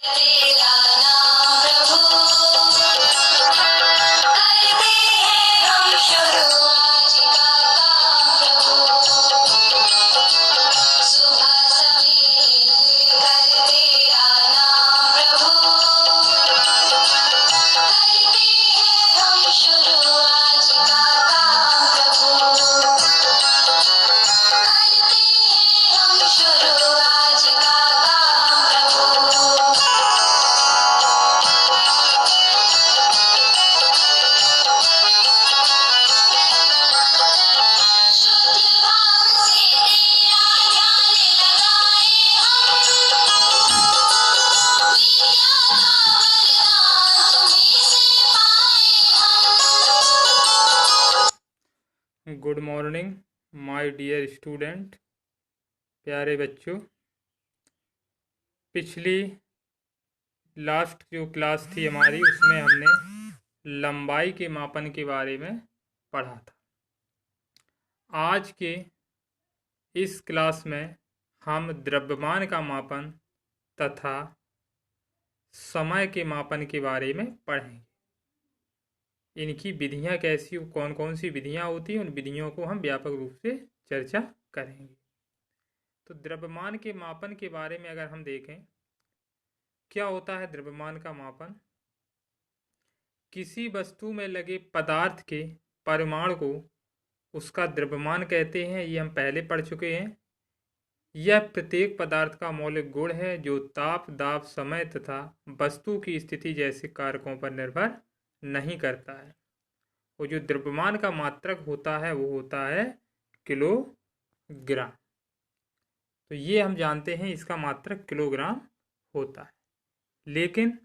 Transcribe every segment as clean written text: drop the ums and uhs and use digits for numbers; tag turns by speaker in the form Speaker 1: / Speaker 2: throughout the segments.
Speaker 1: तेरा नाम प्रभु करते हैं हम शुरू आज का काम प्रभु सुबह सवेरे कर तेरा नाम प्रभु करते हैं हम शुरू आज का काम प्रभु करते हैं हम शुरू आज का काम प्रभु शुद्ध भाव से तेरा ध्यान लगाए हम विद्या का वरदान तुम्हीं से पाए हम।
Speaker 2: Good morning my dear student, प्यारे बच्चों। पिछली लास्ट जो क्लास थी हमारी, उसमें हमने लंबाई के मापन के बारे में पढ़ा था। आज के इस क्लास में हम द्रव्यमान का मापन तथा समय के मापन के बारे में पढ़ेंगे। इनकी विधियां कैसी, कौन कौन सी विधियां होती हैं, उन विधियों को हम व्यापक रूप से चर्चा करेंगे। तो द्रव्यमान के मापन के बारे में अगर हम देखें, क्या होता है द्रव्यमान का मापन? किसी वस्तु में लगे पदार्थ के परिमाण को उसका द्रव्यमान कहते हैं। ये हम पहले पढ़ चुके हैं। यह प्रत्येक पदार्थ का मौलिक गुण है जो ताप, दाब, समय तथा वस्तु की स्थिति जैसे कारकों पर निर्भर नहीं करता है। वो जो द्रव्यमान का मात्रक होता है वो होता है किलोग्राम। तो ये हम जानते हैं, इसका मात्रक किलोग्राम होता है। लेकिन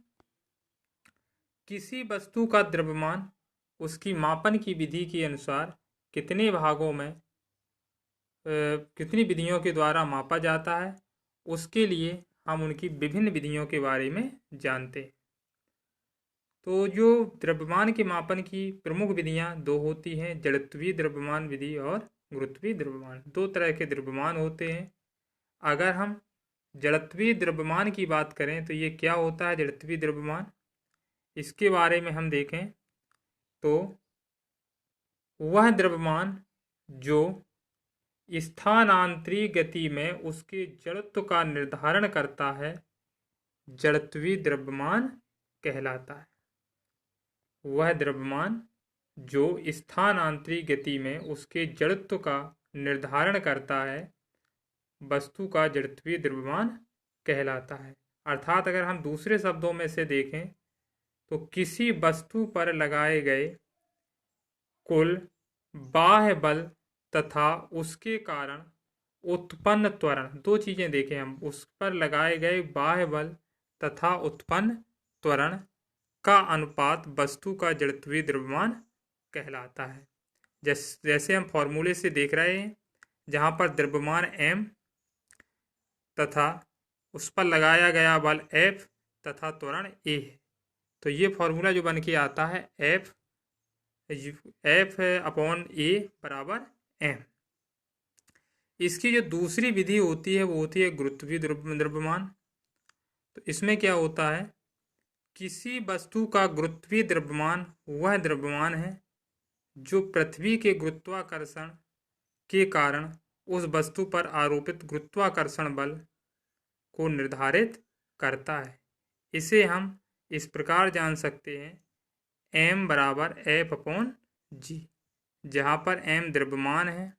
Speaker 2: किसी वस्तु का द्रव्यमान उसकी मापन की विधि के अनुसार कितने भागों में कितनी विधियों के द्वारा मापा जाता है, उसके लिए हम उनकी विभिन्न विधियों के बारे में जानते हैं। तो जो द्रव्यमान के मापन की प्रमुख विधियां दो होती हैं, जड़त्वीय द्रव्यमान विधि और गुरुत्वीय द्रव्यमान। दो तरह के द्रव्यमान होते हैं। अगर हम जड़त्वीय द्रव्यमान की बात करें तो ये क्या होता है जड़त्वीय द्रव्यमान, इसके बारे में हम देखें तो वह द्रव्यमान जो स्थानांतरित गति में उसके जड़त्व का निर्धारण करता है, जड़त्वीय द्रव्यमान कहलाता है। वह द्रव्यमान जो स्थानांतरित गति में उसके जड़त्व का निर्धारण करता है, वस्तु का जड़त्वीय द्रव्यमान कहलाता है। अर्थात अगर हम दूसरे शब्दों में से देखें तो किसी वस्तु पर लगाए गए कुल बाह्य बल तथा उसके कारण उत्पन्न त्वरण, दो चीजें देखें हम, उस पर लगाए गए बाह्य बल तथा उत्पन्न त्वरण का अनुपात वस्तु का जड़त्वीय द्रव्यमान कहलाता है। जैसे हम फॉर्मूले से देख रहे हैं, जहाँ पर द्रव्यमान m तथा उस पर लगाया गया बल F तथा त्वरण a है। तो ये फॉर्मूला जो बन के आता है F अपॉन a बराबर m। इसकी जो दूसरी विधि होती है वो होती है गुरुत्वीय द्रव्यमान। तो इसमें क्या होता है, किसी वस्तु का गुरुत्वीय द्रव्यमान वह द्रव्यमान है जो पृथ्वी के गुरुत्वाकर्षण के कारण उस वस्तु पर आरोपित गुरुत्वाकर्षण बल को निर्धारित करता है। इसे हम इस प्रकार जान सकते हैं, m बराबर F अपॉन g, जहाँ पर m द्रव्यमान है,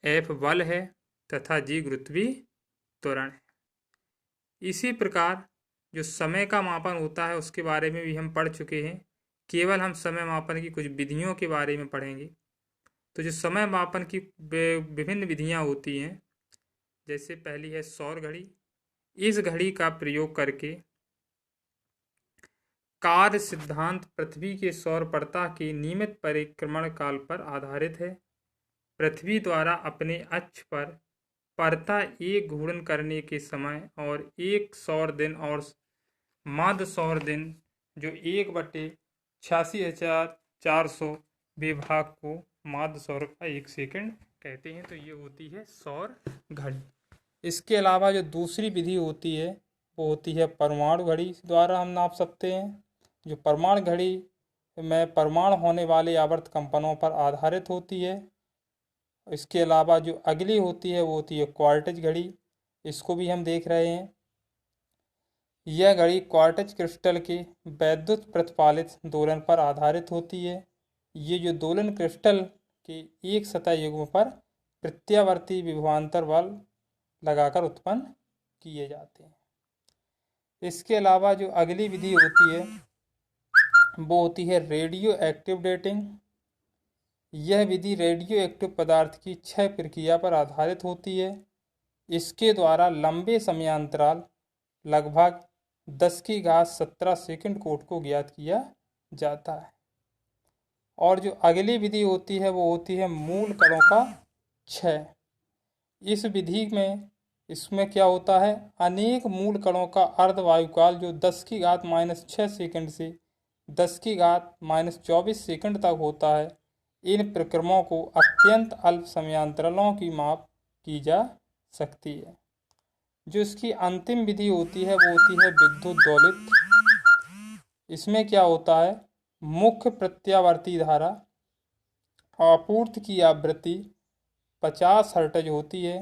Speaker 2: F बल है तथा g गुरुत्वीय त्वरण है। इसी प्रकार जो समय का मापन होता है उसके बारे में भी हम पढ़ चुके हैं। केवल हम समय मापन की कुछ विधियों के बारे में पढ़ेंगे। तो जो समय मापन की विभिन्न विधियां होती हैं, जैसे पहली है सौर घड़ी। इस घड़ी का प्रयोग करके कार्य सिद्धांत पृथ्वी के सौर पर्ता के नियमित परिक्रमण काल पर आधारित है। पृथ्वी द्वारा अपने अक्ष पर पर्ता एक घूर्णन करने के समय और एक सौर दिन और माध्य सौर दिन जो 1/86,400 विभाग को माध्य सौर का 1 सेकंड कहते हैं। तो ये होती है सौर घड़ी। इसके अलावा जो दूसरी विधि होती है वो होती है परमाणु घड़ी द्वारा हम नाप सकते हैं। जो परमाणु घड़ी में परमाणु होने वाले आवर्त कंपनों पर आधारित होती है। इसके अलावा जो अगली होती है वो होती है क्वार्टिज घड़ी। इसको भी हम देख रहे हैं। यह घड़ी क्वार्टिज क्रिस्टल के वैद्युत प्रतिपालित दोलन पर आधारित होती है। ये जो दोलन क्रिस्टल के एक सतह युग्म पर प्रत्यावर्ती विभवांतर बल लगाकर उत्पन्न किए जाते हैं। इसके अलावा जो अगली विधि होती है वो होती है रेडियो एक्टिव डेटिंग। यह विधि रेडियो एक्टिव पदार्थ की क्षय प्रक्रिया पर आधारित होती है। इसके द्वारा लंबे समयांतराल लगभग 10⁻17 सेकंड कोट को ज्ञात किया जाता है। और जो अगली विधि होती है वो होती है मूल कणों का क्षय। इस विधि में इसमें क्या होता है, अनेक मूल कणों का अर्धवायुकाल जो 10⁻⁻6 सेकंड से 10⁻⁻24 सेकंड तक होता है, इन प्रक्रमों को अत्यंत अल्प समयांतरालों की माप की जा सकती है। जो इसकी अंतिम विधि होती है वो होती है विद्युत दोलित। इसमें क्या होता है, मुख्य प्रत्यावर्ती धारा आपूर्ति की आवृत्ति 50 हर्ट्ज होती है।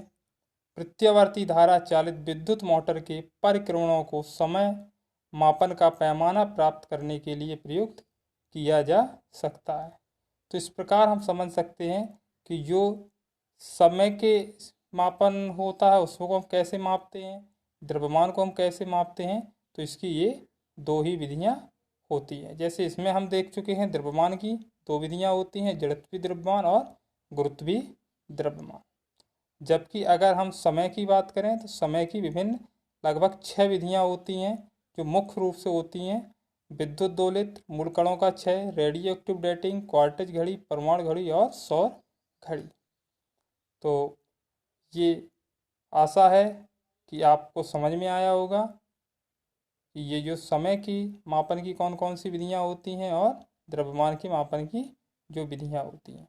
Speaker 2: प्रत्यावर्ती धारा चालित विद्युत मोटर के परिक्रमणों को समय मापन का पैमाना प्राप्त करने के लिए प्रयुक्त किया जा सकता है। तो इस प्रकार हम समझ सकते हैं कि जो समय के मापन होता है उसको हम कैसे मापते हैं, द्रव्यमान को हम कैसे मापते हैं। तो इसकी ये दो ही विधियां होती हैं। जैसे इसमें हम देख चुके हैं द्रव्यमान की दो विधियां होती हैं, जड़त्वीय द्रव्यमान और गुरुत्वीय द्रव्यमान। जबकि अगर हम समय की बात करें तो समय की विभिन्न लगभग 6 विधियां होती हैं, जो मुख्य रूप से होती हैं विद्युत दोलित, मूल कणों का क्षय, रेडियो एक्टिव डेटिंग, क्वार्टिज घड़ी, परमाणु घड़ी और सौर घड़ी। तो ये आशा है कि आपको समझ में आया होगा कि ये जो समय की मापन की कौन कौन सी विधियां होती हैं और द्रव्यमान की मापन की जो विधियां होती हैं।